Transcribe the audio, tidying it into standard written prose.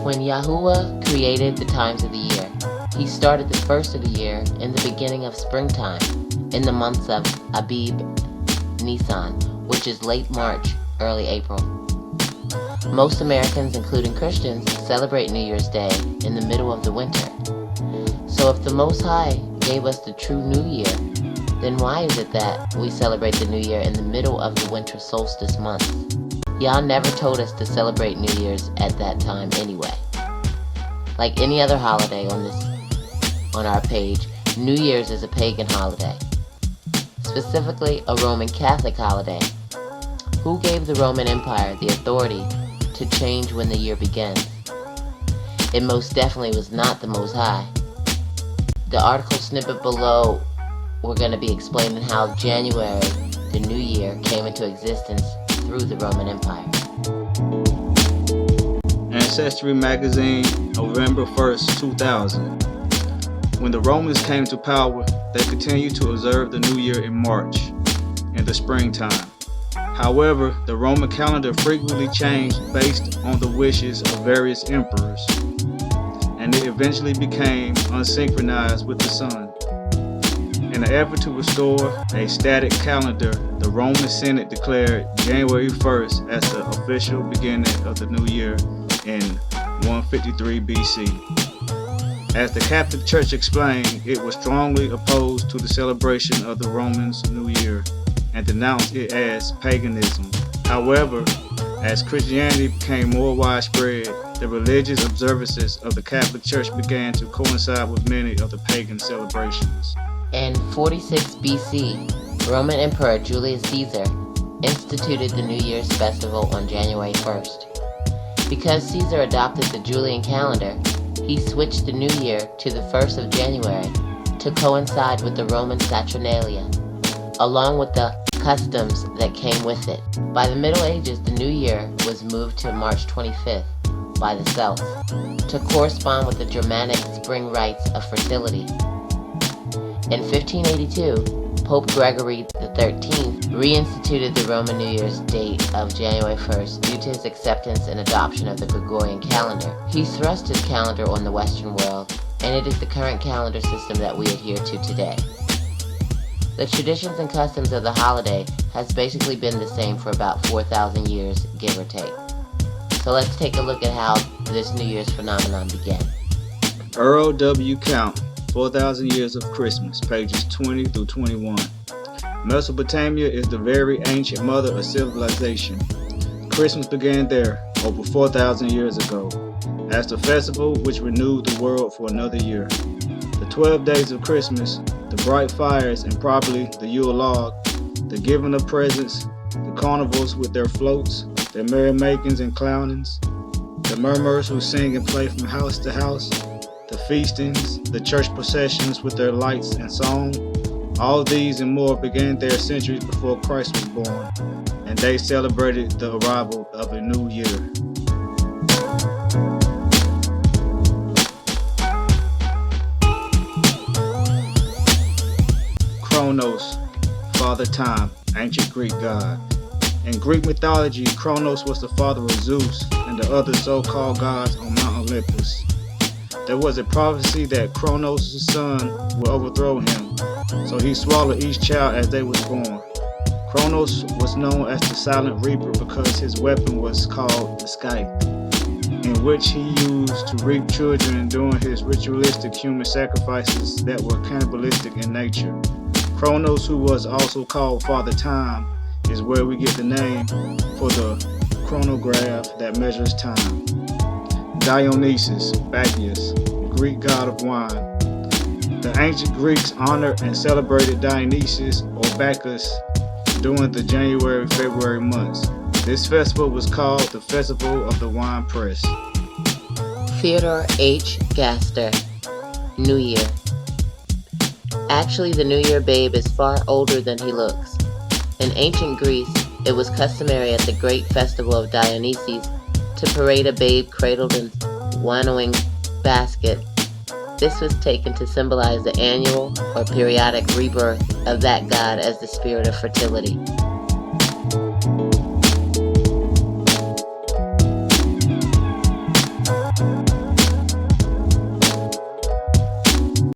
When Yahuwah created the times of the year, he started the first of the year in the beginning of springtime, in the months of Abib, Nisan, which is late March, early April. Most Americans, including Christians, celebrate New Year's Day in the middle of the winter. So if the Most High gave us the true New Year, then why is it that we celebrate the New Year in the middle of the winter solstice month? Yah never told us to celebrate New Year's at that time anyway. Like any other holiday on our page, New Year's is a pagan holiday, specifically a Roman Catholic holiday. Who gave the Roman Empire the authority to change when the year begins? It most definitely was not the Most High. The article snippet below, we're going to be explaining how January, the New Year, came into existence through the Roman Empire. Ancestry Magazine, November 1st, 2000. When the Romans came to power, they continued to observe the New Year in March, in the springtime. However, the Roman calendar frequently changed based on the wishes of various emperors, and it eventually became unsynchronized with the sun. In an effort to restore a static calendar, the Roman Senate declared January 1st as the official beginning of the new year in 153 BC. As the Catholic Church explained, it was strongly opposed to the celebration of the Romans' New Year and denounced it as paganism. However, as Christianity became more widespread, the religious observances of the Catholic Church began to coincide with many of the pagan celebrations. In 46 BC, Roman Emperor Julius Caesar instituted the New Year's festival on January 1st. Because Caesar adopted the Julian calendar, he switched the New Year to the 1st of January to coincide with the Roman Saturnalia, along with the customs that came with it. By the Middle Ages, the New Year was moved to March 25th by the Celts to correspond with the Germanic spring rites of fertility. In 1582, Pope Gregory XIII reinstituted the Roman New Year's date of January 1st due to his acceptance and adoption of the Gregorian calendar. He thrust his calendar on the Western world, and it is the current calendar system that we adhere to today. The traditions and customs of the holiday has basically been the same for about 4,000 years, give or take. So let's take a look at how this New Year's phenomenon began. Earl W. Count, 4,000 Years of Christmas, pages 20 through 21. Mesopotamia is the very ancient mother of civilization. Christmas began there over 4,000 years ago as the festival which renewed the world for another year. The 12 days of Christmas, the bright fires and probably the Yule log, the giving of presents, the carnivals with their floats, their merrymakings and clownings, the murmurs who sing and play from house to house, the feastings, the church processions with their lights and song, all these and more began there centuries before Christ was born, and they celebrated the arrival of a new year. Kronos, Father Time, ancient Greek god. In Greek mythology, Kronos was the father of Zeus and the other so-called gods on Mount Olympus. There was a prophecy that Kronos' son would overthrow him, so he swallowed each child as they was born. Kronos was known as the Silent Reaper because his weapon was called the scythe, in which he used to reap children during his ritualistic human sacrifices that were cannibalistic in nature. Kronos, who was also called Father Time, is where we get the name for the chronograph that measures time. Dionysus, Bacchus, Greek god of wine. The ancient Greeks honored and celebrated Dionysus or Bacchus during the January-February months. This festival was called the Festival of the Wine Press. Theodore H. Gaster, New Year. Actually, the New Year babe is far older than he looks. In ancient Greece, it was customary at the great festival of Dionysus to parade a babe cradled in winnowing basket This was taken to symbolize the annual or periodic rebirth of that god as the spirit of fertility.